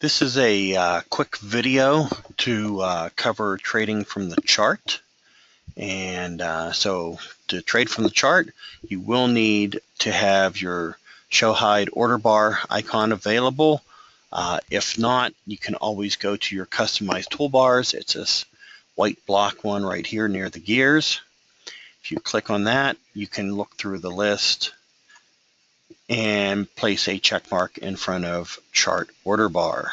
This is a quick video to cover trading from the chart. And so to trade from the chart, you will need to have your show hide order bar icon available. If not, you can always go to your customized toolbars. It's this white block one right here near the gears. If you click on that, you can look through the list and place a check mark in front of chart order bar.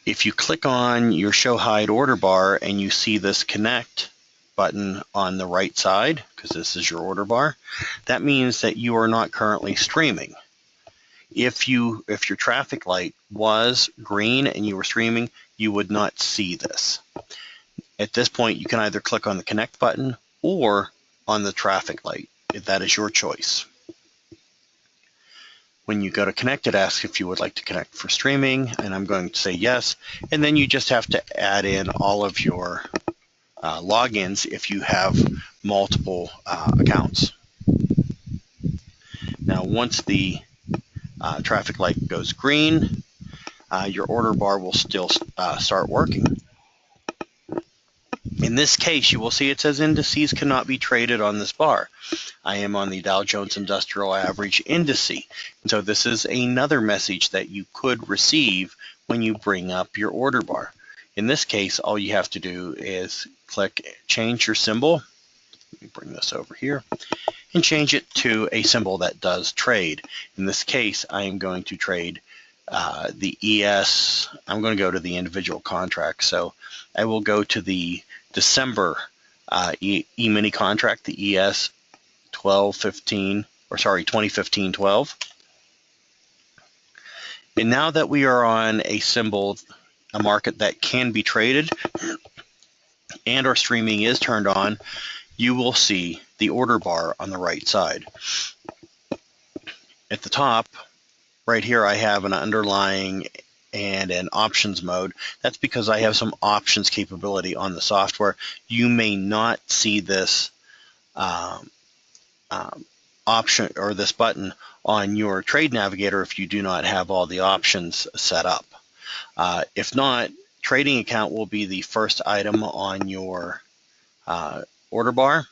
If you click on your show hide order bar and you see this connect button on the right side, because this is your order bar, that means that you are not currently streaming. If your traffic light was green and you were streaming, you would not see this. At this point, you can either click on the connect button or on the traffic light. That is your choice. When you go to connect, it asks if you would like to connect for streaming, and I'm going to say yes. And then you just have to add in all of your logins if you have multiple accounts. Now, once the traffic light goes green, your order bar will still start working. In this case, you will see it says indices cannot be traded on this bar. I am on the Dow Jones Industrial Average Indice. And so this is another message that you could receive when you bring up your order bar. In this case, all you have to do is click change your symbol. Let me bring this over here and change it to a symbol that does trade. In this case, I am going to trade the ES. I'm going to go to the individual contract. So I will go to the December E-mini contract, the ES 2015-12. And now that we are on a market that can be traded and our streaming is turned on, you will see the order bar on the right side. At the top, right here, I have an underlying and an options mode. That's because I have some options capability on the software. You may not see this option or this button on your trade navigator if you do not have all the options set up. If not, trading account will be the first item on your order bar.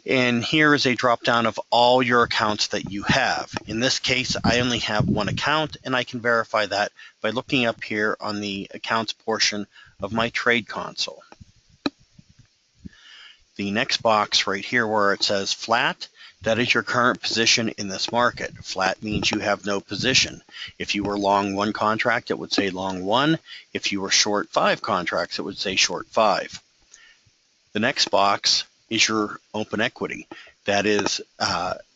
And here is a drop down of all your accounts that you have. In this case, I only have one account, and I can verify that by looking up here on the accounts portion of my trade console. The next box right here where it says flat, that is your current position in this market. Flat means you have no position. If you were long one contract, it would say long one. If you were short 5 contracts, it would say short 5. The next box is your open equity. That is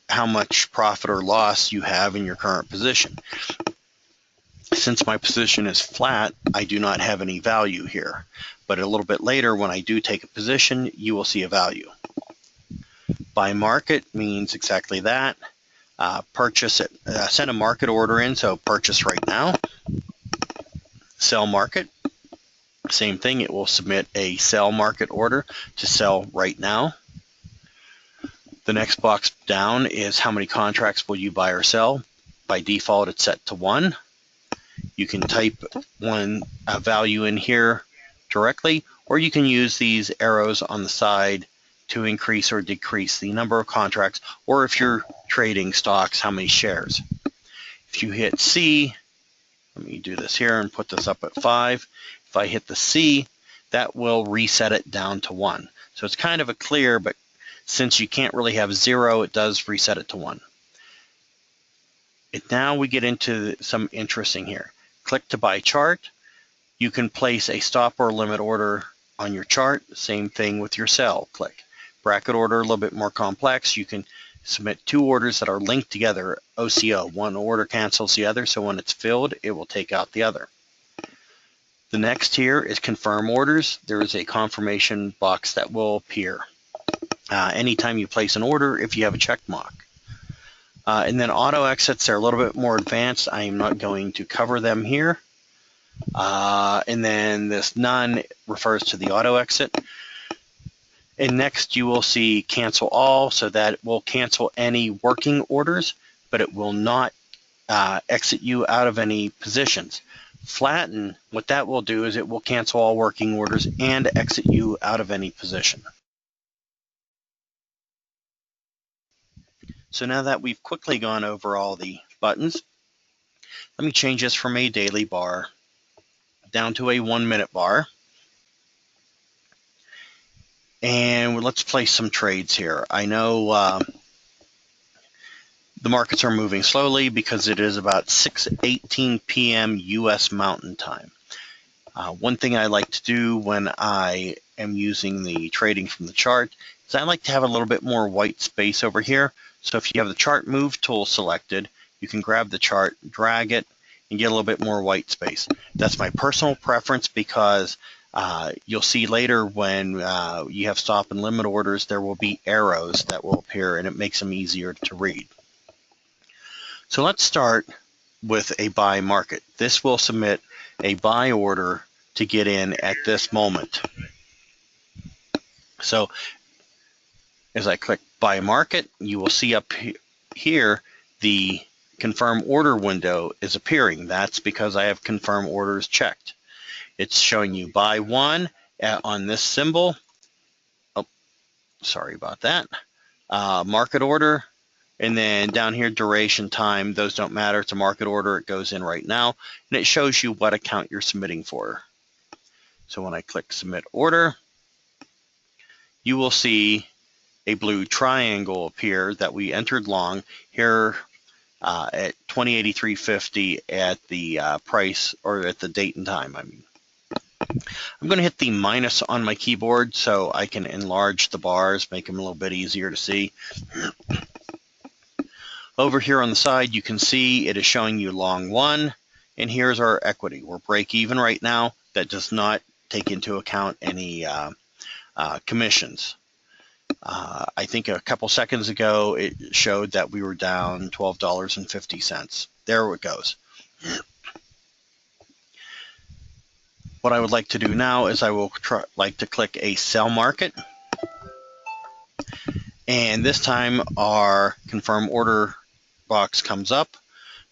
how much profit or loss you have in your current position. Since my position is flat, I do not have any value here. But a little bit later, when I do take a position, you will see a value. Buy market means exactly that. Purchase it, send a market order in, so purchase right now. Sell market, same thing, it will submit a sell market order to sell right now. The next box down is how many contracts will you buy or sell. By default, it's set to 1. You can type one value in here directly, or you can use these arrows on the side to increase or decrease the number of contracts, or if you're trading stocks, how many shares. If you hit C, let me do this here and put this up at 5. If I hit the C, that will reset it down to 1. So it's kind of a clear, but since you can't really have 0, it does reset it to 1. Now we get into some interesting here. Click to buy chart. You can place a stop or limit order on your chart. Same thing with your sell. Click. Bracket order, a little bit more complex. You can submit 2 orders that are linked together, OCO. One order cancels the other, so when it's filled, it will take out the other. The next here is confirm orders. There is a confirmation box that will appear anytime you place an order if you have a check mark. And then auto exits are a little bit more advanced. I am not going to cover them here. And then this none refers to the auto exit. And next you will see cancel all, so that it will cancel any working orders, but it will not exit you out of any positions. Flatten, what that will do is it will cancel all working orders and exit you out of any position. So now that we've quickly gone over all the buttons, let me change this from a daily bar down to a 1-minute bar. And let's place some trades here. I know the markets are moving slowly because it is about 6:18 p.m. U.S. Mountain Time. One thing I like to do when I am using the trading from the chart is I like to have a little bit more white space over here. So if you have the chart move tool selected, you can grab the chart, drag it, and get a little bit more white space. That's my personal preference because you'll see later when you have stop and limit orders, there will be arrows that will appear and it makes them easier to read. So let's start with a buy market. This will submit a buy order to get in at this moment. So as I click buy market, you will see up here the confirm order window is appearing. That's because I have confirm orders checked. It's showing you buy one on this symbol. Oh, sorry about that. Market order. And then down here, duration, time, those don't matter. It's a market order. It goes in right now. And it shows you what account you're submitting for. So when I click submit order, you will see a blue triangle appear that we entered long here at 2083.50 at the price, or at the date and time, I mean. I'm going to hit the minus on my keyboard so I can enlarge the bars, make them a little bit easier to see. Over here on the side, you can see it is showing you long one, and here's our equity. We're break even right now. That does not take into account any commissions. I think a couple seconds ago, it showed that we were down $12.50. There it goes. What I would like to do now is I will like to click a sell market. And this time our confirm order box comes up.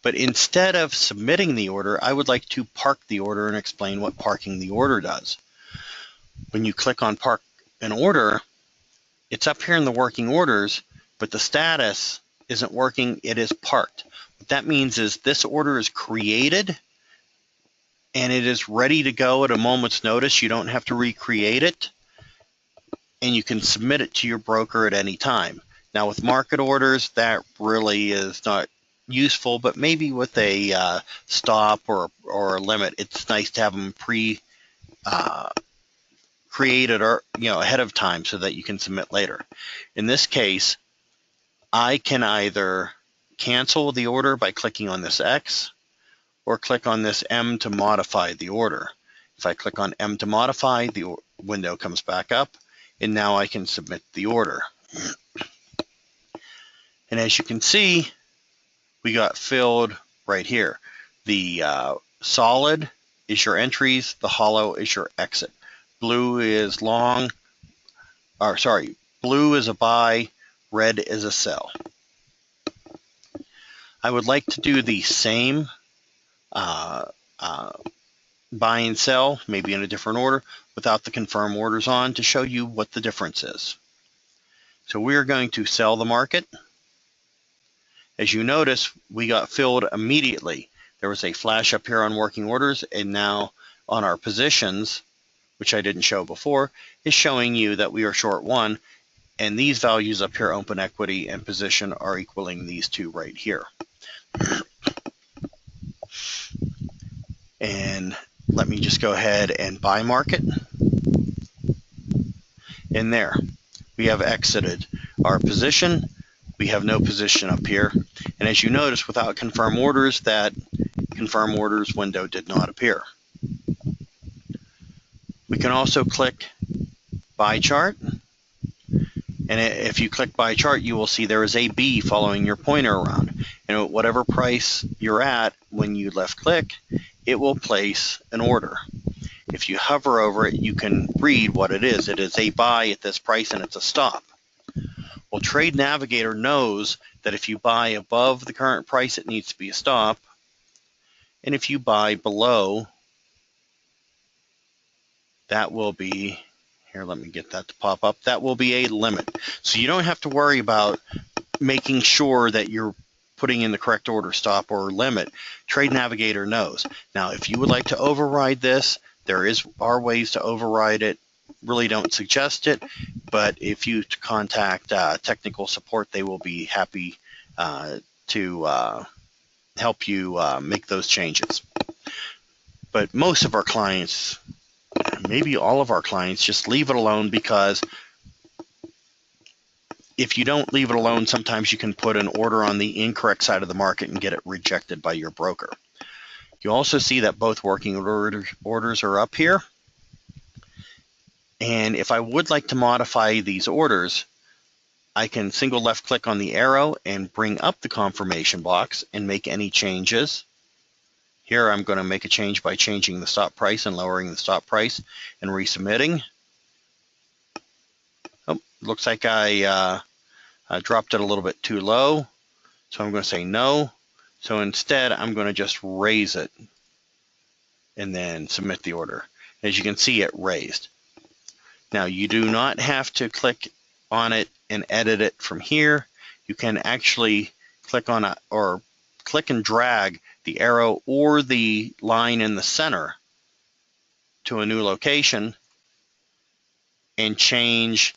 But instead of submitting the order, I would like to park the order and explain what parking the order does. When you click on park an order, it's up here in the working orders, but the status isn't working, it is parked. What that means is this order is created and it is ready to go at a moment's notice. You don't have to recreate it, and you can submit it to your broker at any time. Now with market orders, that really is not useful, but maybe with a stop or a limit, it's nice to have them created or ahead of time so that you can submit later. In this case, I can either cancel the order by clicking on this X or click on this M to modify the order. If I click on M to modify, the window comes back up, and now I can submit the order. And as you can see, we got filled right here. The solid is your entries, the hollow is your exit. Blue is long, or sorry, blue is a buy, red is a sell. I would like to do the same buy and sell, maybe in a different order, without the confirm orders on, to show you what the difference is. So we're going to sell the market. As you notice, we got filled immediately. There was a flash up here on working orders, and now on our positions, which I didn't show before, is showing you that we are short one, and these values up here, open equity and position, are equaling these two right here. And let me just go ahead and buy market. And there, we have exited our position. We have no position up here. And as you notice, without confirm orders, that confirm orders window did not appear. We can also click buy chart. And if you click buy chart, you will see there is a B following your pointer around. And at whatever price you're at when you left click, it will place an order. If you hover over it, you can read what it is. It is a buy at this price and it's a stop. Well, Trade Navigator knows that if you buy above the current price, it needs to be a stop. And if you buy below, that will be, here, let me get that to pop up, that will be a limit. So you don't have to worry about making sure that you're putting in the correct order stop or limit. Trade Navigator knows. Now, if you would like to override this, there are ways to override it. Really don't suggest it, but if you contact technical support, they will be happy to help you make those changes. But most of our clients, maybe all of our clients, just leave it alone, because if you don't leave it alone, sometimes you can put an order on the incorrect side of the market and get it rejected by your broker. You also see that both working orders are up here. And if I would like to modify these orders, I can single left click on the arrow and bring up the confirmation box and make any changes. Here I'm going to make a change by changing the stop price and lowering the stop price and resubmitting. Oh, looks like I dropped it a little bit too low, so I'm going to say no. So instead, I'm going to just raise it and then submit the order. As you can see, it raised. Now, you do not have to click on it and edit it from here. You can actually click on it, or click and drag the arrow or the line in the center to a new location and change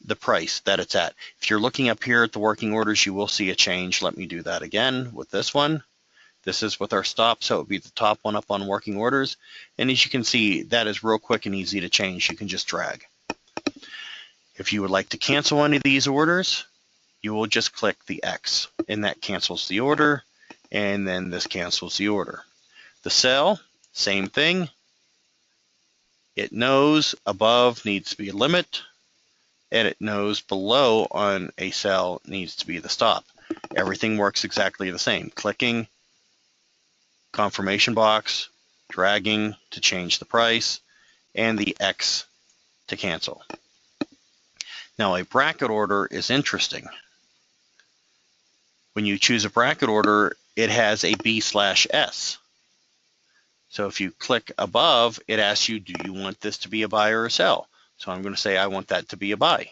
the price that it's at. If you're looking up here at the working orders, you will see a change. Let me do that again with this one. This is with our stop, so it would be the top one up on working orders. And as you can see, that is real quick and easy to change. You can just drag. If you would like to cancel any of these orders, you will just click the X, and that cancels the order, and then this cancels the order. The sell, same thing. It knows above needs to be a limit, and it knows below on a sell needs to be the stop. Everything works exactly the same. Clicking, confirmation box, dragging to change the price, and the X to cancel. Now, a bracket order is interesting. When you choose a bracket order, it has a B/S. So if you click above, it asks you, do you want this to be a buy or a sell? So I'm going to say I want that to be a buy.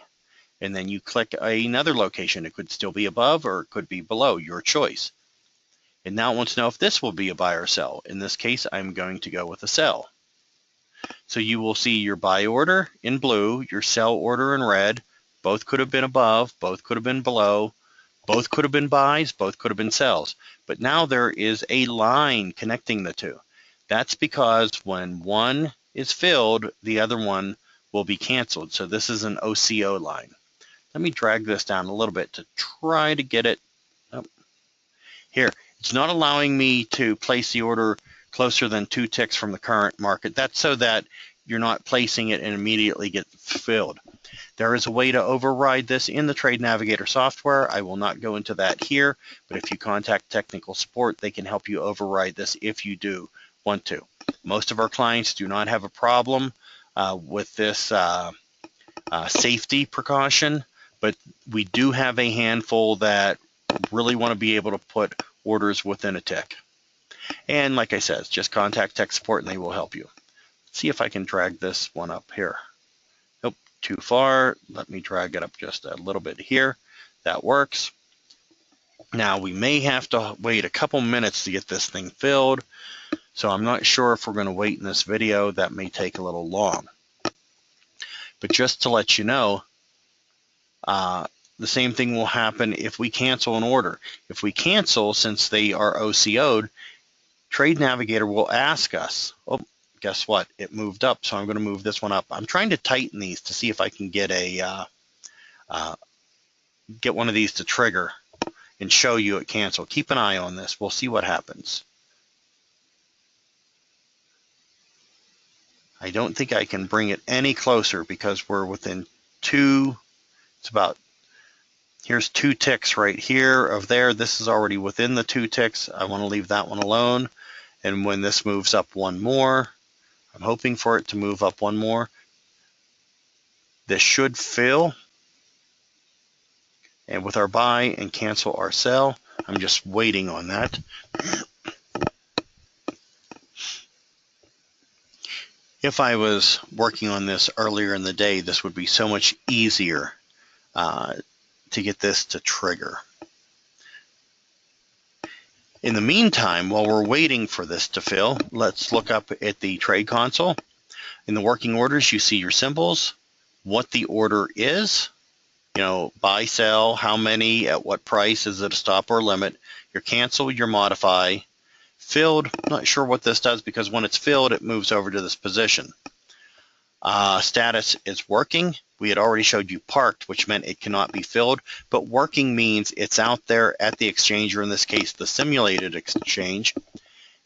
And then you click another location. It could still be above or it could be below, your choice. And now it wants to know if this will be a buy or sell. In this case, I'm going to go with a sell. So you will see your buy order in blue, your sell order in red. Both could have been above, both could have been below, both could have been buys, both could have been sells. But now there is a line connecting the two. That's because when one is filled, the other one will be canceled. So this is an OCO line. Let me drag this down a little bit to try to get it up. Here, it's not allowing me to place the order closer than 2 ticks from the current market. That's so that you're not placing it and immediately get filled. There is a way to override this in the Trade Navigator software. I will not go into that here, but if you contact technical support, they can help you override this if you do want to. Most of our clients do not have a problem with this safety precaution, but we do have a handful that really want to be able to put orders within a tick. And like I said, just contact tech support and they will help you. Let's see if I can drag this one up here. Nope, too far. Let me drag it up just a little bit here. That works. Now we may have to wait a couple minutes to get this thing filled. So I'm not sure if we're going to wait in this video. That may take a little long. But just to let you know, the same thing will happen if we cancel an order. If we cancel, since they are OCO'd, Trade Navigator will ask us, oh, guess what? It moved up, so I'm going to move this one up. I'm trying to tighten these to see if I can get get one of these to trigger and show you it cancel. Keep an eye on this. We'll see what happens. I don't think I can bring it any closer because we're within here's 2 ticks right here of there. This is already within the 2 ticks. I want to leave that one alone. And when this moves up one more, I'm hoping for it to move up one more. This should fill. And with our buy and cancel our sell, I'm just waiting on that. If I was working on this earlier in the day, this would be so much easier to get this to trigger. In the meantime, while we're waiting for this to fill, let's look up at the trade console. In the working orders, you see your symbols, what the order is, buy, sell, how many, at what price, is it a stop or limit, your cancel, your modify, filled. Not sure what this does because when it's filled, it moves over to this position. Status is working. We had already showed you parked, which meant it cannot be filled, but working means it's out there at the exchange, or in this case, the simulated exchange,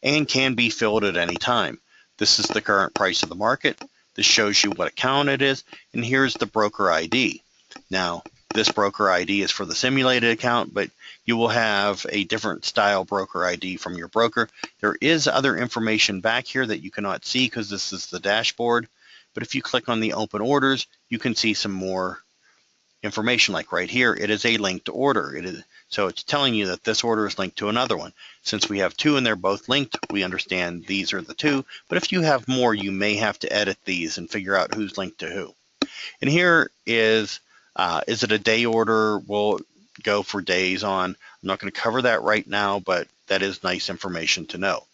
and can be filled at any time. This is the current price of the market. This shows you what account it is, and here's the broker ID. Now, this broker ID is for the simulated account, but you will have a different style broker ID from your broker. There is other information back here that you cannot see because this is the dashboard. But if you click on the open orders, you can see some more information, like right here, it is a linked order. So it's telling you that this order is linked to another one. Since we have two and they're both linked, we understand these are the two. But if you have more, you may have to edit these and figure out who's linked to who. And here is it a day order? We'll go for days on. I'm not going to cover that right now, but that is nice information to know.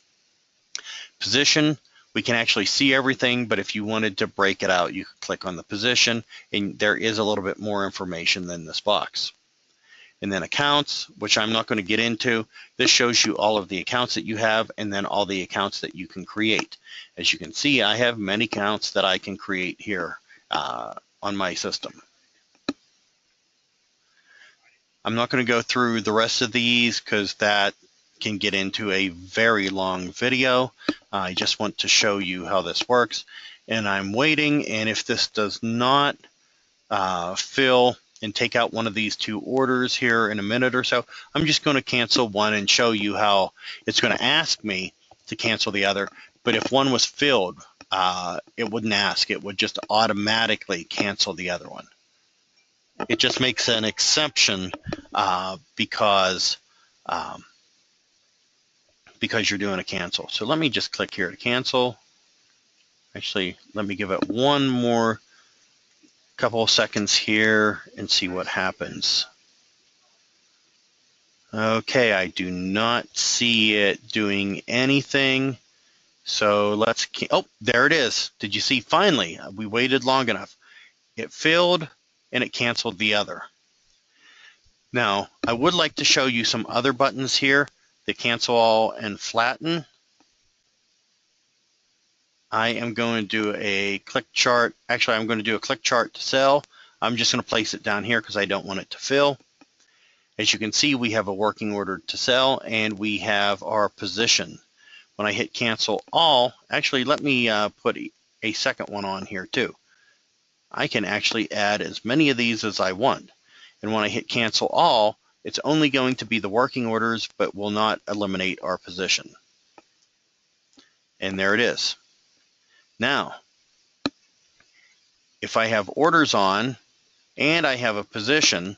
Position. We can actually see everything, but if you wanted to break it out, you could click on the position, and there is a little bit more information than this box. And then accounts, which I'm not going to get into. This shows you all of the accounts that you have, and then all the accounts that you can create. As you can see, I have many accounts that I can create here on my system. I'm not going to go through the rest of these because that can get into a very long video. I just want to show you how this works, and I'm waiting, and if this does not fill and take out one of these two orders here in a minute or so, I'm just going to cancel one and show you how it's going to ask me to cancel the other. But if one was filled, it wouldn't ask. It would just automatically cancel the other one. It just makes an exception because you're doing a cancel. So let me just click here to cancel. Actually, let me give it one more couple of seconds here and see what happens. Okay, I do not see it doing anything. So let's, oh, there it is. Did you see? Finally, we waited long enough. It filled and it canceled the other. Now, I would like to show you some other buttons here. The cancel all and flatten. I am going to do a click chart. Actually, I'm going to do a click chart to sell. I'm just going to place it down here because I don't want it to fill. As you can see, we have a working order to sell, and we have our position. When I hit cancel all, actually, let me put a second one on here too. I can actually add as many of these as I want. And when I hit cancel all, it's only going to be the working orders, but will not eliminate our position. And there it is. Now, if I have orders on and I have a position,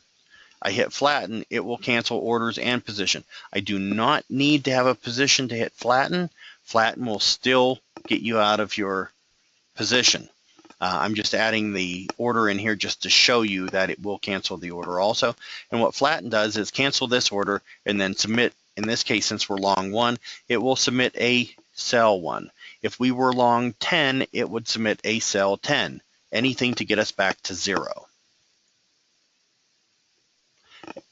I hit flatten, it will cancel orders and position. I do not need to have a position to hit flatten. Flatten will still get you out of your position. I'm just adding the order in here just to show you that it will cancel the order also. And what flatten does is cancel this order and then submit, in this case, since we're long 1, it will submit a sell 1. If we were long 10, it would submit a sell 10, anything to get us back to 0.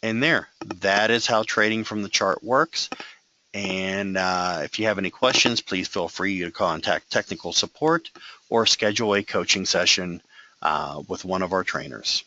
And there, that is how trading from the chart works. And if you have any questions, please feel free to contact technical support or schedule a coaching session with one of our trainers.